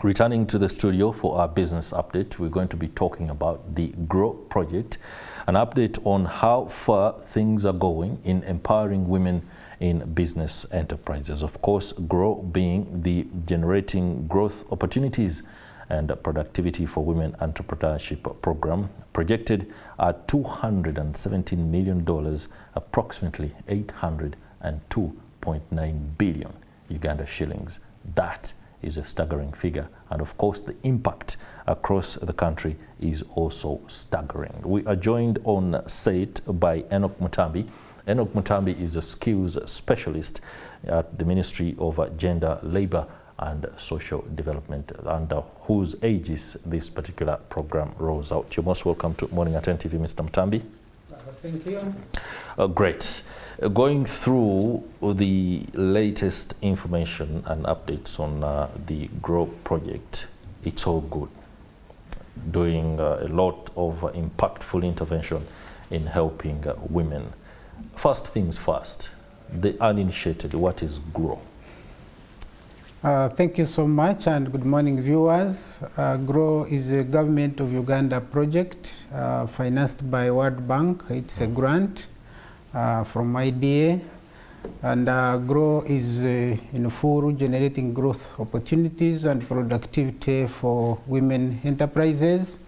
Returning to the studio for our business update, we're going to be talking about the GROW Project, an update on how far things are going in empowering women in business enterprises. Of course, GROW being the Generating Growth Opportunities and Productivity for Women Entrepreneurship Program, projected at $217 million, approximately 802.9 billion Uganda shillings. That is a staggering figure, and of course the impact across the country is also staggering. We are joined on set by Enock Ntambi. Enock Ntambi is a skills specialist at the Ministry of Gender, Labour and Social Development, under whose aegis this particular program rolls out. You're most welcome to Morning at NTV, Mr. Ntambi. Thank you. Great. Going through the latest information and updates on the GROW project, it's all good. Doing a lot of impactful intervention in helping women. First things first, the uninitiated, what is GROW? Thank you so much, and good morning, viewers. GROW is a Government of Uganda project financed by World Bank. It's a grant from IDA, and GROW is in full generating growth opportunities and productivity for women enterprises.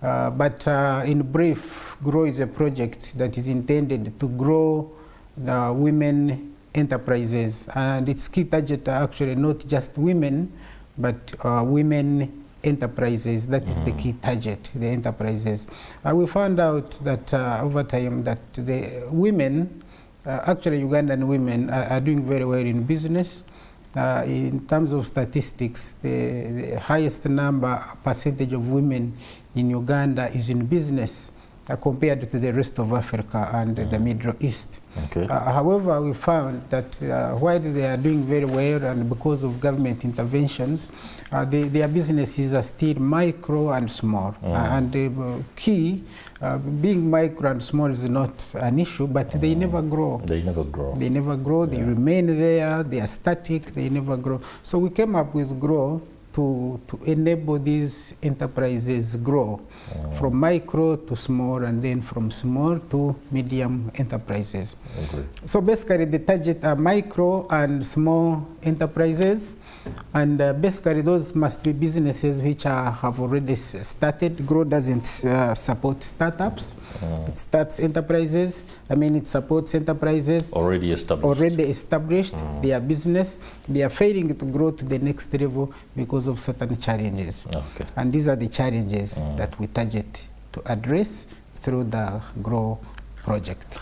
But in brief, GROW is a project that is intended to grow the women enterprises, and its key target are actually not just women, but women enterprises. That is the key target, the enterprises. We found out that over time that the women, actually Ugandan women, are doing very well in business. In terms of statistics, the highest percentage of women in Uganda is in business compared to the rest of Africa and the Middle East. Okay. However, we found that while they are doing very well, and because of government interventions, their businesses are still micro and small. And the key, being micro and small is not an issue, but they never grow. They never grow. They never grow, they remain there, they are static, they never grow. So we came up with GROW to enable these enterprises grow from micro to small, and then from small to medium enterprises. Okay. So basically the target are micro and small enterprises, and basically those must be businesses which have already started. GROW doesn't support startups. It starts enterprises. It supports enterprises already established. Their business, they are failing to grow to the next level because of certain challenges. Okay. And these are the challenges that we target to address through the GROW project.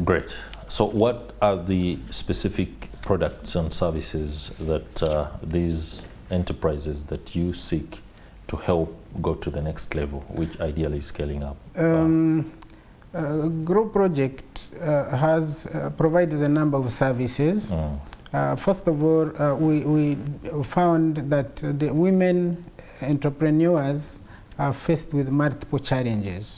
Great. So what are the specific products and services that these enterprises that you seek to help go to the next level, which ideally is scaling up? GROW project provides a number of services. First of all, we found that the women entrepreneurs are faced with multiple challenges.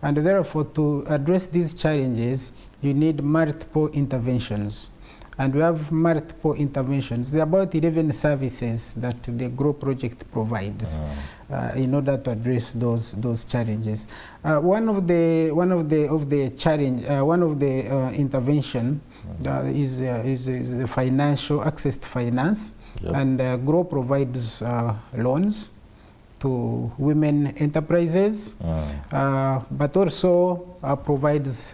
And therefore, to address these challenges, you need multiple interventions. And we have multiple interventions. There are about 11 services that the GROW project provides in order to address those challenges. One of the intervention is the financial access to finance, and GROW provides loans to women enterprises, but also provides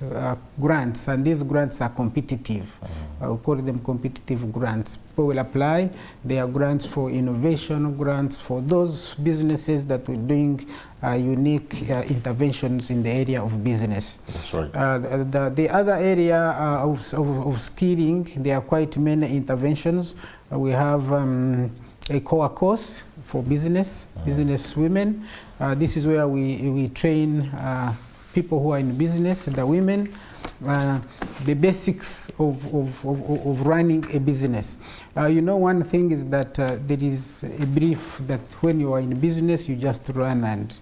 grants, and these grants are competitive. We call them competitive grants. People will apply. There are grants for innovation, grants for those businesses that are doing unique interventions in the area of business. That's right. The other area of skilling, there are quite many interventions. We have a core course for business women. This is where we train people who are in business, the women, the basics of running a business. One thing is that there is a belief that when you are in business, you just run and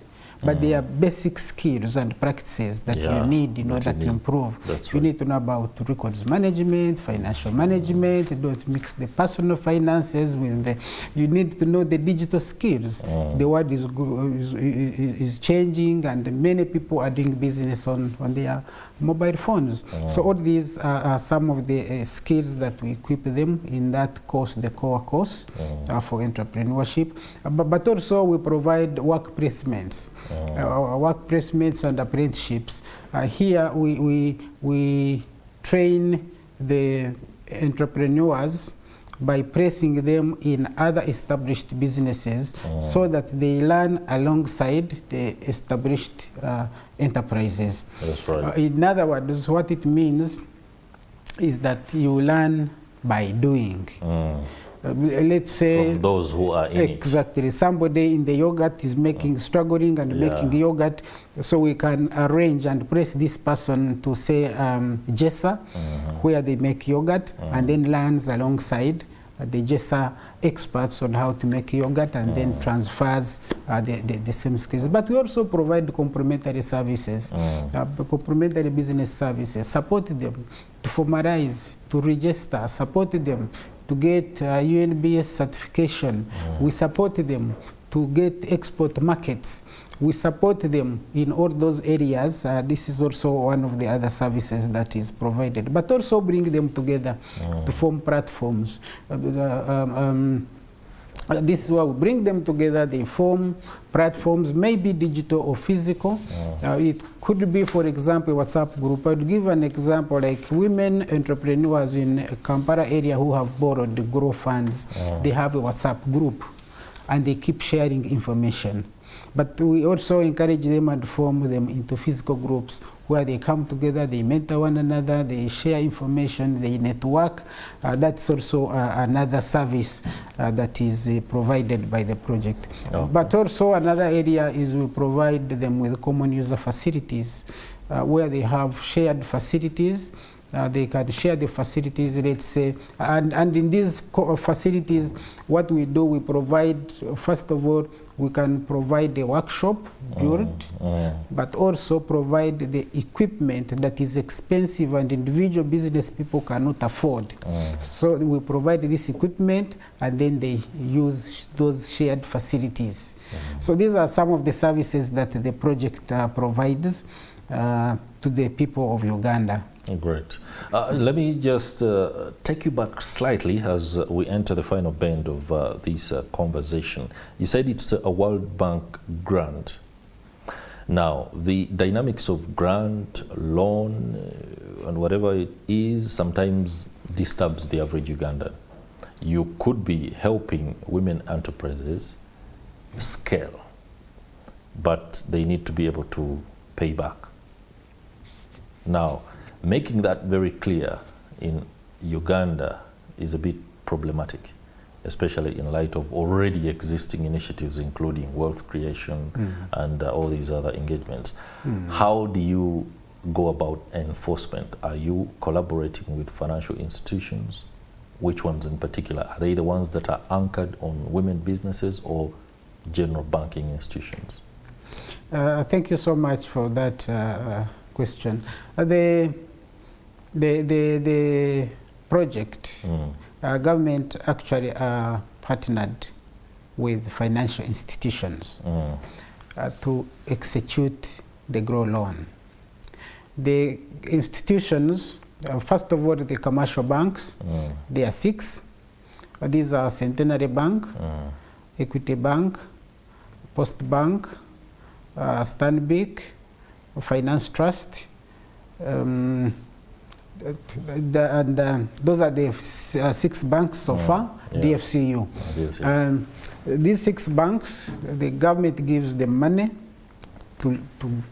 but they are basic skills and practices that you need in order to improve. You need to know about records management, financial management. Don't mix the personal finances with the. You need to know the digital skills. The world is changing, and many people are doing business on their mobile phones. So all these are some of the skills that we equip them in that course, the core course for entrepreneurship. But also we provide work placements, work placements and apprenticeships. Here we train the entrepreneurs by placing them in other established businesses so that they learn alongside the established enterprises. That's right. In other words, what it means is that you learn by doing. Let's say from those who are in exactly. Somebody in the yogurt is struggling and making yogurt, so we can arrange and place this person to say Jessa, where they make yogurt, and then learns alongside the Jessa experts on how to make yogurt, and then transfers the same skills. But we also provide complementary services, complementary business services, support them to formalize, to register, support them to get UNBS certification. We support them to get export markets. We support them in all those areas. This is also one of the other services that is provided. But also bring them together to form platforms. This is why we bring them together. They form platforms, maybe digital or physical. It could be, for example, a WhatsApp group. I would give an example, like women entrepreneurs in Kampala area who have borrowed the GROW funds. They have a WhatsApp group, and they keep sharing information. But we also encourage them and form them into physical groups where they come together, they mentor one another, they share information, they network. That's also another service that is provided by the project. But also another area is we provide them with common user facilities where they have shared facilities. They can share the facilities, let's say, and in these facilities, what we do, we provide, first of all, we can provide a workshop built, but also provide the equipment that is expensive and individual business people cannot afford. So we provide this equipment, and then they use those shared facilities. So these are some of the services that the project provides to the people of Uganda. Great. Let me just take you back slightly as we enter the final bend of this conversation. You said it's a World Bank grant. Now, the dynamics of grant, loan, and whatever it is sometimes disturbs the average Ugandan. You could be helping women enterprises scale, but they need to be able to pay back. Now, making that very clear in Uganda is a bit problematic, especially in light of already existing initiatives, including wealth creation and all these other engagements. How do you go about enforcement? Are you collaborating with financial institutions? Which ones in particular? Are they the ones that are anchored on women businesses or general banking institutions? Thank you so much for that question. The project, government actually partnered with financial institutions to execute the GROW loan. The institutions, first of all, the commercial banks, there are 6. These are Centenary Bank, Equity Bank, Post Bank, Stanbic, Finance Trust, and those are the 6 banks so far, DFCU. These 6 banks, the government gives them money to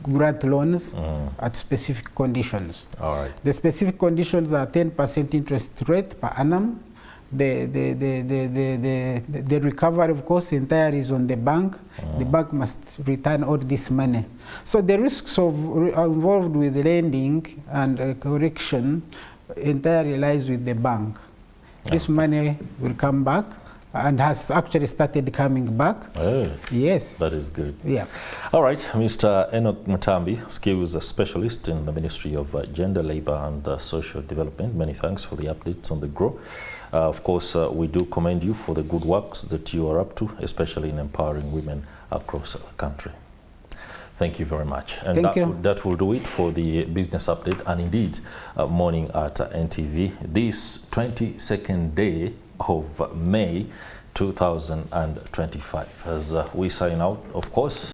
grant loans at specific conditions. All right. The specific conditions are 10% interest rate per annum. The recovery, of course, entirely is on the bank. The bank must return all this money. So the risks involved with lending and correction entirely lies with the bank. This money will come back, and has actually started coming back. Oh, yes. that is good. Yeah. All right, Mr. Enock Ntambi, skills specialist in the Ministry of Gender, Labour and Social Development. Many thanks for the updates on the GROW. Of course, we do commend you for the good works that you are up to, especially in empowering women across the country. Thank you very much. And Thank you. That will do it for the business update and indeed morning at NTV. This 22nd day of May 2025. As we sign out, of course,